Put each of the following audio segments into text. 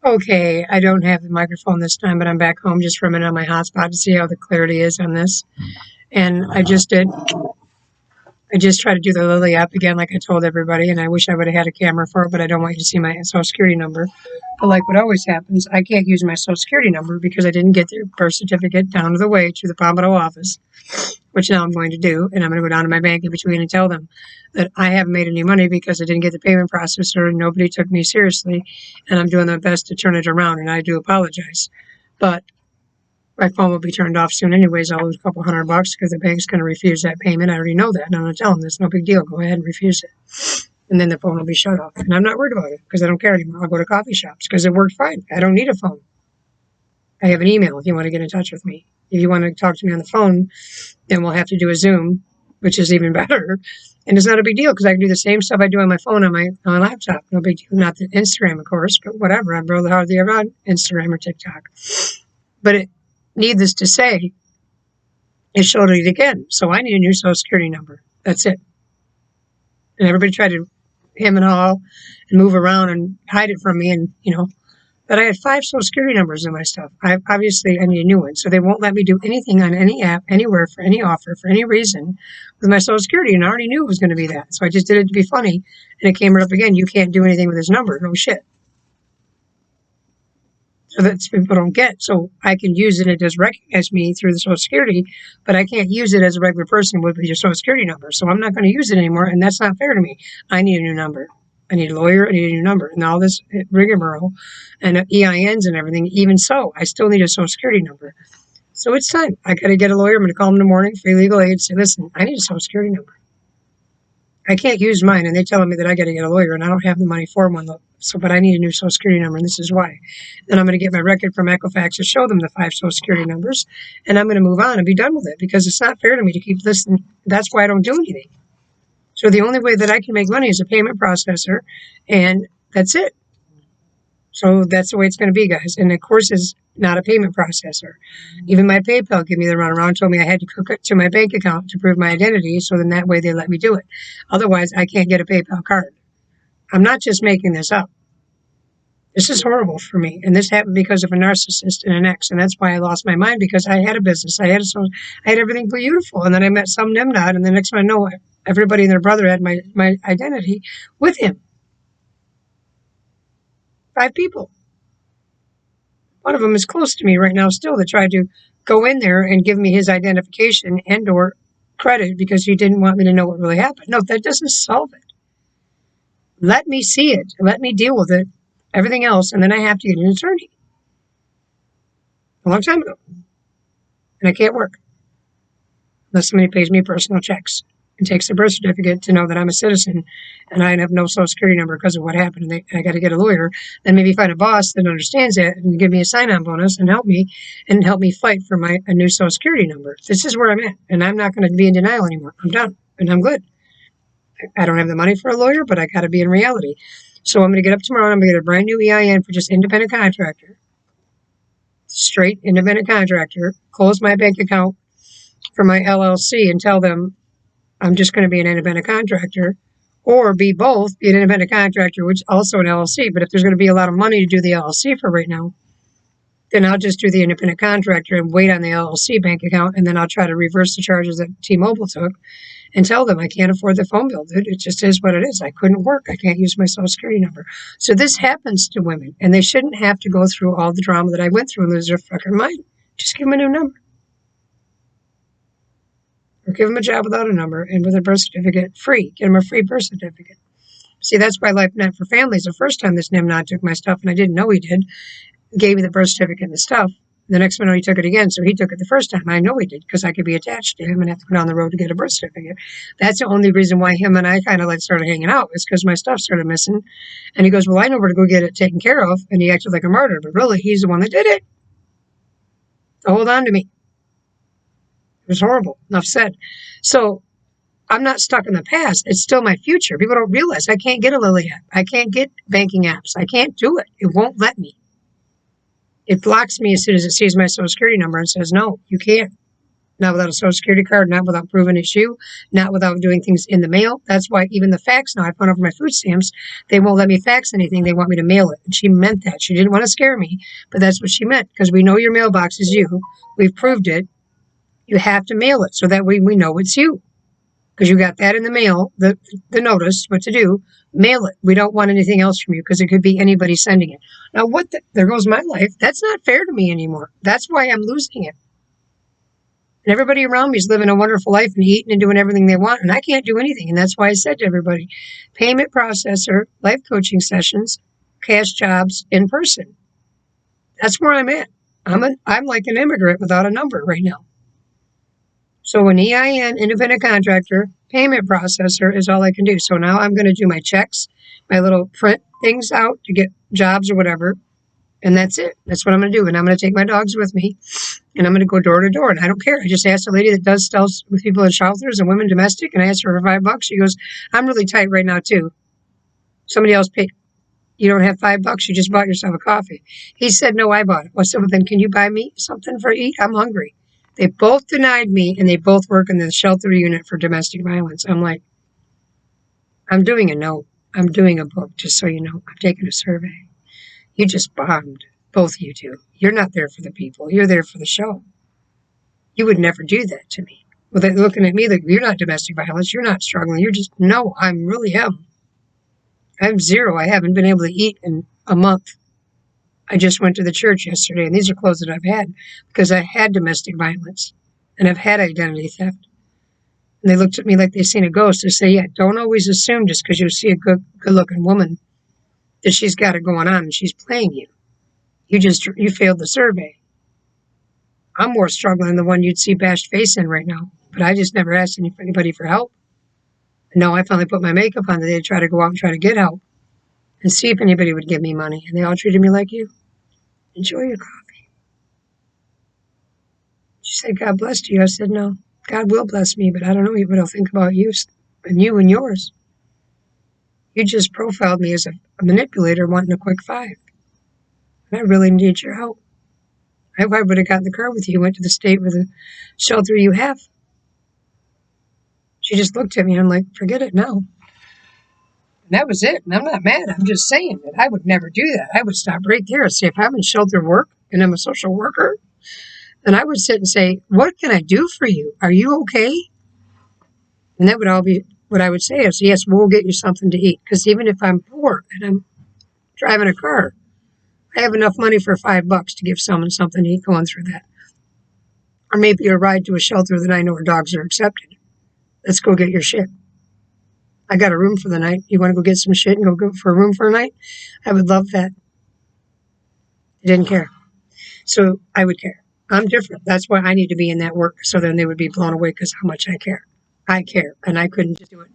Okay, I don't have the microphone this time, but I'm back home just for a minute on my hotspot to see how the clarity is on this. And I just tried to do the Lily app again, like I told everybody, and I wish I would have had a camera for it, but I don't want you to see my social security number. But like what always happens, I can't use my social security number because I didn't get the birth certificate down to the way to the Palmetto office, which now I'm going to do. And I'm going to go down to my bank in between and tell them that I haven't made any money because I didn't get the payment processor and nobody took me seriously. And I'm doing my best to turn it around, and I do apologize. But my phone will be turned off soon anyways. I'll lose a couple $100 because the bank's going to refuse that payment. I already know that. And I'm going to tell them it's no big deal. Go ahead and refuse it. And then the phone will be shut off. And I'm not worried about it because I don't care anymore. I'll go to coffee shops because it worked fine. I don't need a phone. I have an email if you want to get in touch with me. If you want to talk to me on the phone, then we'll have to do a Zoom, which is even better. And it's not a big deal because I can do the same stuff I do on my phone on my laptop. No big deal. Not the Instagram, of course, but whatever. I'm really hardly ever on Instagram or TikTok. But needless to say, it showed it again. So I need a new social security number. That's it. And everybody tried to hem and haw and move around and hide it from me. And, but I had 5 social security numbers in my stuff. I need a new one. So they won't let me do anything on any app, anywhere, for any offer, for any reason with my social security. And I already knew it was going to be that. So I just did it to be funny. And it came right up again. You can't do anything with this number. No shit. So that people don't get. So I can use it. It does recognize me through the Social Security, but I can't use it as a regular person with your Social Security number. So I'm not going to use it anymore, and that's not fair to me. I need a new number. I need a lawyer. I need a new number. And all this rigmarole and EINs and everything. Even so, I still need a Social Security number. So it's time. I got to get a lawyer. I'm going to call them in the morning, free legal aid, and say, listen, I need a Social Security number. I can't use mine, and they're telling me that I got to get a lawyer, and I don't have the money for one. So, but I need a new Social Security number, and this is why. Then I'm going to get my record from Equifax to show them the 5 Social Security numbers, and I'm going to move on and be done with it because it's not fair to me to keep listening. That's why I don't do anything. So the only way that I can make money is a payment processor, and that's it. So that's the way it's going to be, guys. And of course, it's not a payment processor. Even my PayPal gave me the runaround, told me I had to hook it to my bank account to prove my identity. So then that way they let me do it. Otherwise, I can't get a PayPal card. I'm not just making this up. This is horrible for me. And this happened because of a narcissist and an ex. And that's why I lost my mind, because I had a business. I had everything beautiful. And then I met some nimnod. And the next one I know, everybody and their brother had my identity with him. 5 people. One of them is close to me right now still that tried to go in there and give me his identification and or credit because he didn't want me to know what really happened. No, that doesn't solve it. Let me see it. Let me deal with it. Everything else. And then I have to get an attorney. A long time ago. And I can't work unless somebody pays me personal checks and takes the birth certificate to know that I'm a citizen and I have no Social Security number because of what happened. And I got to get a lawyer. Then maybe find a boss that understands that and give me a sign-on bonus and help me fight for a new Social Security number. This is where I'm at. And I'm not going to be in denial anymore. I'm done. And I'm good. I don't have the money for a lawyer, but I got to be in reality. So I'm going to get up tomorrow and I'm going to get a brand new EIN for just independent contractor. Straight independent contractor. Close my bank account for my LLC and tell them I'm just going to be an independent contractor, or be both, be an independent contractor, which is also an LLC. But if there's going to be a lot of money to do the LLC for right now, then I'll just do the independent contractor and wait on the LLC bank account. And then I'll try to reverse the charges that T-Mobile took and tell them I can't afford the phone bill, dude. It just is what it is. I couldn't work. I can't use my Social Security number. So this happens to women, and they shouldn't have to go through all the drama that I went through and lose their fucking mind. Just give them a new number. Or give them a job without a number and with a birth certificate free. Get them a free birth certificate. See, that's why LifeNet for Families, the first time this Nimnod took my stuff, and I didn't know he did, gave me the birth certificate and the stuff. The next minute he took it again, so he took it the first time. I know he did, because I could be attached to him and have to go down the road to get a birth certificate. That's the only reason why him and I kind of started hanging out, is because my stuff started missing. And he goes, well, I know where to go get it taken care of. And he acted like a martyr, but really, he's the one that did it. So hold on to me. It was horrible. Enough said. So I'm not stuck in the past. It's still my future. People don't realize I can't get a Lily app. I can't get banking apps. I can't do it. It won't let me. It blocks me as soon as it sees my Social Security number and says, no, you can't. Not without a social security card, not without proving it's you, not without doing things in the mail. That's why even the fax now, I found out for my food stamps, they won't let me fax anything. They want me to mail it. And she meant that. She didn't want to scare me, but that's what she meant, because we know your mailbox is you. We've proved it. You have to mail it so that way we know it's you. Because you got that in the mail, the notice, what to do, mail it. We don't want anything else from you because it could be anybody sending it. Now, there goes my life. That's not fair to me anymore. That's why I'm losing it. And everybody around me is living a wonderful life and eating and doing everything they want, and I can't do anything. And that's why I said to everybody, payment processor, life coaching sessions, cash jobs, in person. That's where I'm at. I'm like an immigrant without a number right now. So an EIN, independent contractor, payment processor is all I can do. So now I'm going to do my checks, my little print things out to get jobs or whatever. And that's it. That's what I'm going to do. And I'm going to take my dogs with me. And I'm going to go door to door. And I don't care. I just asked a lady that does stuff with people in shelters and women domestic. And I asked her for $5. She goes, I'm really tight right now, too. Somebody else paid. You don't have $5. You just bought yourself a coffee. He said, no, I bought it. I said, well, then can you buy me something for eat? I'm hungry. They both denied me, and they both work in the shelter unit for domestic violence. I'm like, I'm doing a note. I'm doing a book, just so you know. I'm taking a survey. You just bombed, both you two. You're not there for the people. You're there for the show. You would never do that to me. Well, they're looking at me like, you're not domestic violence. You're not struggling. You're just, no, I really am. I'm zero. I haven't been able to eat in a month. I just went to the church yesterday, and these are clothes that I've had because I had domestic violence, and I've had identity theft. And they looked at me like they seen a ghost. They say, yeah, don't always assume just because you see a good-looking woman that she's got it going on and she's playing you. You failed the survey. I'm more struggling than the one you'd see bashed face in right now, but I just never asked anybody for help. And no, I finally put my makeup on today to try to go out and try to get help and see if anybody would give me money. And they all treated me like you. Enjoy your coffee. She said, God bless you. I said, no, God will bless me, but I don't know what he'll think about you and yours. You just profiled me as a manipulator wanting a quick $5. And I really need your help. I would have got in the car with you, went to the state with the shelter you have. She just looked at me, and I'm like, forget it now. And that was it. And I'm not mad. I'm just saying that I would never do that. I would stop right there and say, if I'm in shelter work and I'm a social worker, then I would sit and say, what can I do for you? Are you okay? And that would all be what I would say is, yes, we'll get you something to eat. Because even if I'm poor and I'm driving a car, I have enough money for $5 to give someone something to eat going through that. Or maybe a ride to a shelter that I know where dogs are accepted. Let's go get your shit. I got a room for the night. You want to go get some shit and go for a room for a night? I would love that. I didn't care. So I would care. I'm different. That's why I need to be in that work. So then they would be blown away because how much I care. I care. And I couldn't just do it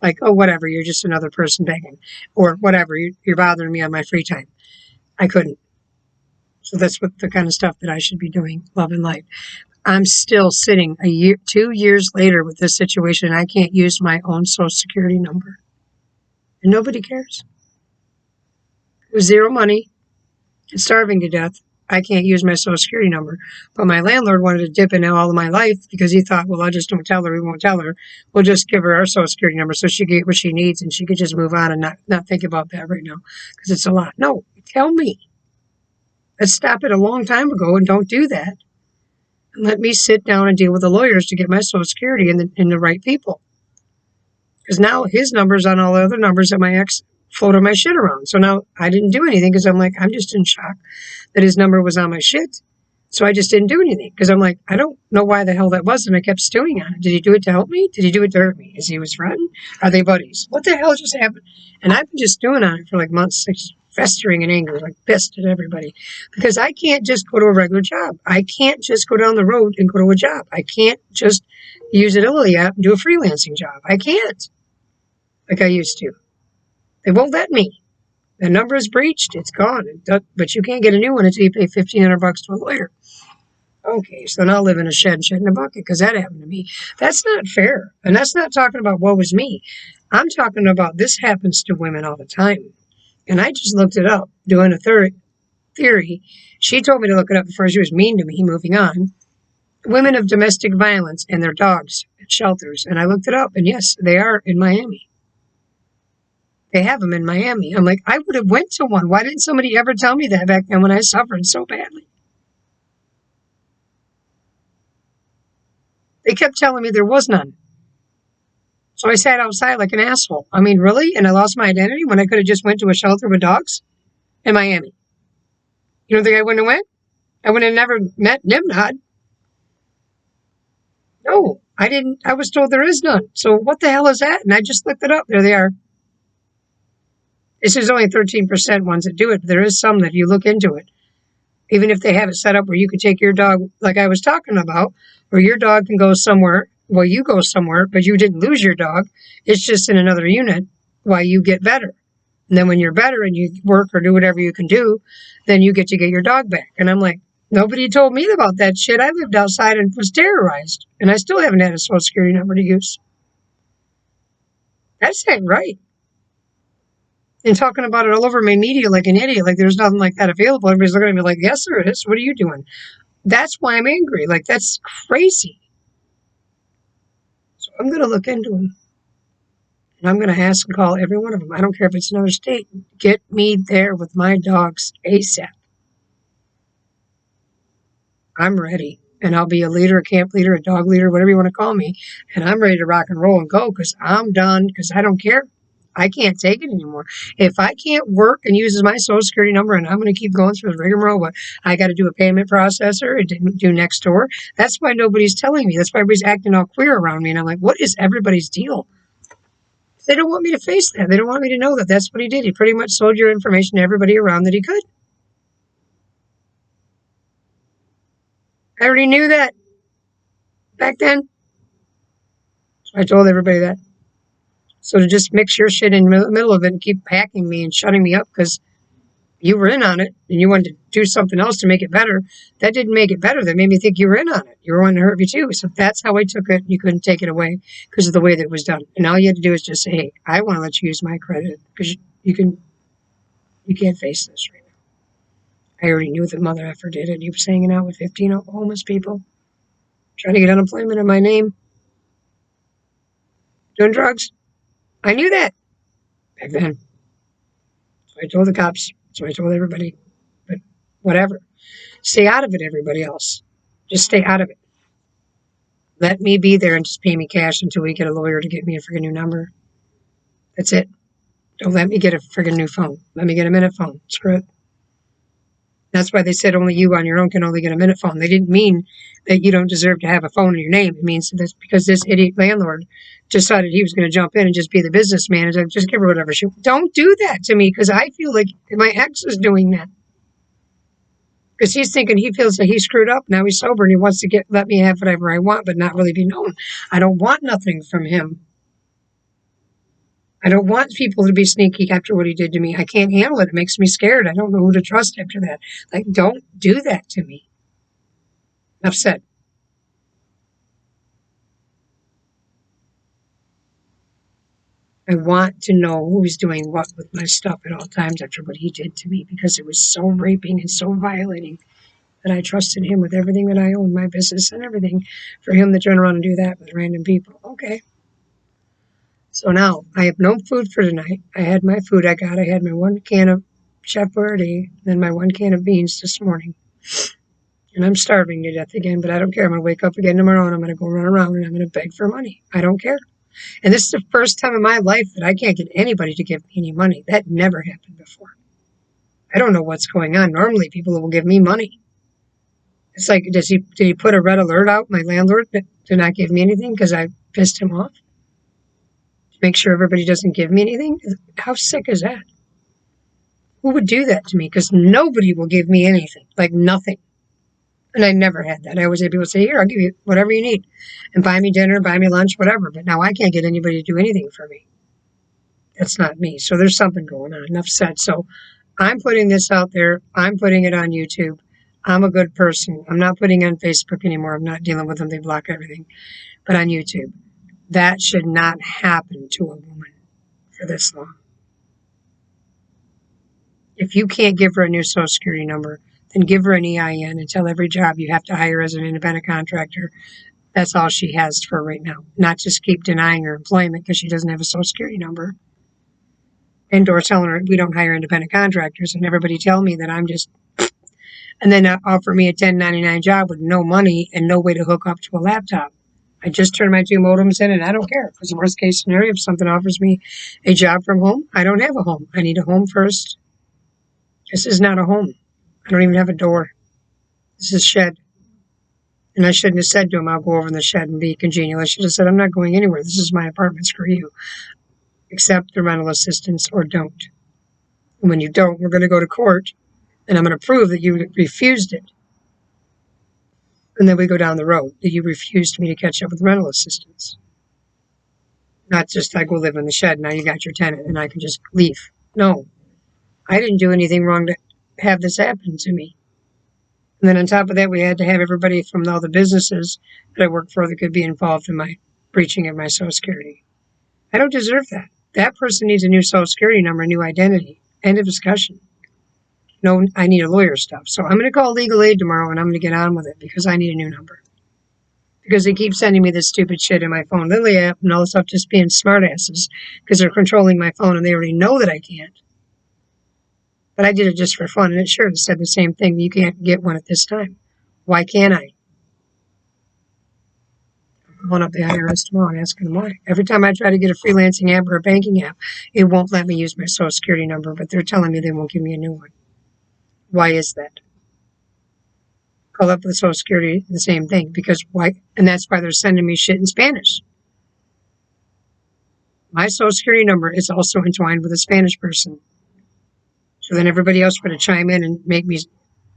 like, oh, whatever. You're just another person begging. Or whatever. You're bothering me on my free time. I couldn't. So that's what the kind of stuff that I should be doing, love and light. I'm still sitting 2 years later with this situation. I can't use my own social security number. And nobody cares. With zero money and starving to death, I can't use my social security number. But my landlord wanted to dip into all of my life because he thought, well, I just don't tell her. We won't tell her. We'll just give her our social security number so she can get what she needs and she could just move on and not think about that right now because it's a lot. No, tell me. Let's stop it a long time ago and don't do that. And let me sit down and deal with the lawyers to get my social security in the right people. Because now his number's on all the other numbers that my ex floated my shit around. So now I didn't do anything because I'm like, I'm just in shock that his number was on my shit. So I just didn't do anything because I'm like, I don't know why the hell that was. And I kept stewing on it. Did he do it to help me? Did he do it to hurt me? Is he his friend? Are they buddies? What the hell just happened? And I've been just stewing on it for like months, festering in anger, like pissed at everybody. Because I can't just go to a regular job. I can't just go down the road and go to a job. I can't just use an Lily app and do a freelancing job. I can't. Like I used to. They won't let me. The number is breached. It's gone. But you can't get a new one until you pay $1,500 to a lawyer. Okay, so now I live in a shed in a bucket because that happened to me. That's not fair. And that's not talking about woe is me. I'm talking about this happens to women all the time. And I just looked it up, doing a theory. She told me to look it up before she was mean to me, moving on. women of domestic violence and their dogs at shelters. And I looked it up, and yes, they are in Miami. They have them in Miami. I'm like, I would have went to one. Why didn't somebody ever tell me that back then when I suffered so badly? They kept telling me there was none. So I sat outside like an asshole. I mean, really? And I lost my identity when I could have just went to a shelter with dogs in Miami. You don't think I wouldn't have went? I would have never met Nimrod. No, I didn't. I was told there is none. So what the hell is that? And I just looked it up. There they are. This is only 13% ones that do it, but there is some that if you look into it, even if they have it set up where you can take your dog, like I was talking about, where your dog can go somewhere, well, you go somewhere, but you didn't lose your dog. It's just in another unit while you get better. And then when you're better and you work or do whatever you can do, then you get to get your dog back. And I'm like, nobody told me about that shit. I lived outside and was terrorized, and I still haven't had a Social Security number to use. That's not right. And talking about it all over my media like an idiot, like there's nothing like that available. Everybody's looking at me like, yes, there is. What are you doing? That's why I'm angry. Like, that's crazy. So I'm going to look into them. And I'm going to ask and call every one of them. I don't care if it's another state. Get me there with my dogs ASAP. I'm ready. And I'll be a leader, a camp leader, a dog leader, whatever you want to call me. And I'm ready to rock and roll and go because I'm done because I don't care. I can't take it anymore. If I can't work and use my Social Security number and I'm going to keep going through the rigmarole, but I got to do a payment processor, it didn't do next door. That's why nobody's telling me. That's why everybody's acting all queer around me. And I'm like, what is everybody's deal? They don't want me to face that. They don't want me to know that that's what he did. He pretty much sold your information to everybody around that he could. I already knew that back then. So I told everybody that. So to just mix your shit in the middle of it and keep hacking me and shutting me up because you were in on it and you wanted to do something else to make it better, that didn't make it better. That made me think you were in on it. You were wanting to hurt me too. So that's how I took it. You couldn't take it away because of the way that it was done. And all you had to do is just say, hey, I want to let you use my credit because you can't face this right now. I already knew the mother effer did it. He was hanging out with 15 homeless people, trying to get unemployment in my name, doing drugs. I knew that back then. So I told the cops. So I told everybody. But whatever. Stay out of it, everybody else. Just stay out of it. Let me be there and just pay me cash until we get a lawyer to get me a friggin' new number. That's it. Don't let me get a friggin' new phone. Let me get a minute phone. Screw it. That's why they said only you on your own can only get a minute phone. They didn't mean that you don't deserve to have a phone in your name. It means that's because this idiot landlord decided he was going to jump in and just be the businessman and just give her whatever she wants. Don't do that to me because I feel like my ex is doing that. Because he's thinking he feels that he screwed up. Now he's sober and he wants to let me have whatever I want, but not really be known. I don't want nothing from him. I don't want people to be sneaky after what he did to me. I can't handle it. It makes me scared. I don't know who to trust after that. Like, don't do that to me. Enough said. I want to know who's doing what with my stuff at all times after what he did to me because it was so raping and so violating that I trusted him with everything that I own, my business and everything, for him to turn around and do that with random people. Okay. So now I have no food for tonight. I had my food I got. I had my 1 can of Chef Boyardee, then my 1 can of beans this morning. And I'm starving to death again, but I don't care. I'm going to wake up again tomorrow and I'm going to go run around and I'm going to beg for money. I don't care. And this is the first time in my life that I can't get anybody to give me any money. That never happened before. I don't know what's going on. Normally people will give me money. It's like, did he put a red alert out, my landlord, to not give me anything because I pissed him off? To make sure everybody doesn't give me anything? How sick is that? Who would do that to me? Because nobody will give me anything. Like nothing. And I never had that. I always had people say, here, I'll give you whatever you need. And buy me dinner, buy me lunch, whatever. But now I can't get anybody to do anything for me. That's not me. So there's something going on. Enough said. So I'm putting this out there. I'm putting it on YouTube. I'm a good person. I'm not putting it on Facebook anymore. I'm not dealing with them. They block everything. But on YouTube. That should not happen to a woman for this long. If you can't give her a new Social Security number, then give her an EIN and tell every job you have to hire as an independent contractor. That's all she has for right now. Not just keep denying her employment because she doesn't have a social security number. And or telling her we don't hire independent contractors, and everybody tell me that I'm just, and then offer me a 1099 job with no money and no way to hook up to a laptop. I just turn my 2 modems in and I don't care. Because the worst case scenario, if something offers me a job from home, I don't have a home. I need a home first. This is not a home. I don't even have a door. This is a shed. And I shouldn't have said to him, I'll go over in the shed and be congenial. I should have said, I'm not going anywhere. This is my apartment. Screw you. Accept the rental assistance or don't. And when you don't, we're going to go to court and I'm going to prove that you refused it. And then we go down the road that you refused me to catch up with rental assistance. Not just I go live in the shed, now you got your tenant and I can just leave. No, I didn't do anything wrong to have this happen to me. And then on top of that, we had to have everybody from all the businesses that I worked for that could be involved in my breaching of my Social Security. I don't deserve that. That person needs a new Social Security number, a new identity. End of discussion. No, I need a lawyer stuff. So I'm going to call legal aid tomorrow and I'm going to get on with it because I need a new number. Because they keep sending me this stupid shit in my phone, Lily app and all this stuff, just being smartasses because they're controlling my phone and they already know that I can't. But I did it just for fun and it sure said the same thing. You can't get one at this time. Why can't I? I'm calling up the IRS tomorrow and asking them why. Every time I try to get a freelancing app or a banking app, it won't let me use my Social Security number, but they're telling me they won't give me a new one. Why is that? Call up with Social Security, the same thing. Because why? And that's why they're sending me shit in Spanish. My Social Security number is also entwined with a Spanish person. So then everybody else would chime in and make me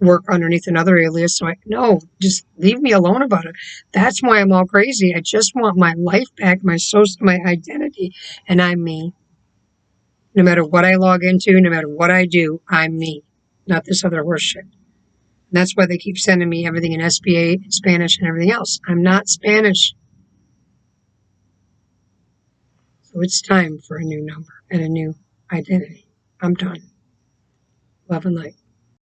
work underneath another alias. So no, just leave me alone about it. That's why I'm all crazy. I just want my life back, my identity, and I'm me. No matter what I log into, no matter what I do, I'm me. Not this other horse shit. And that's why they keep sending me everything in SBA, in Spanish, and everything else. I'm not Spanish. So it's time for a new number and a new identity. I'm done. Love and light.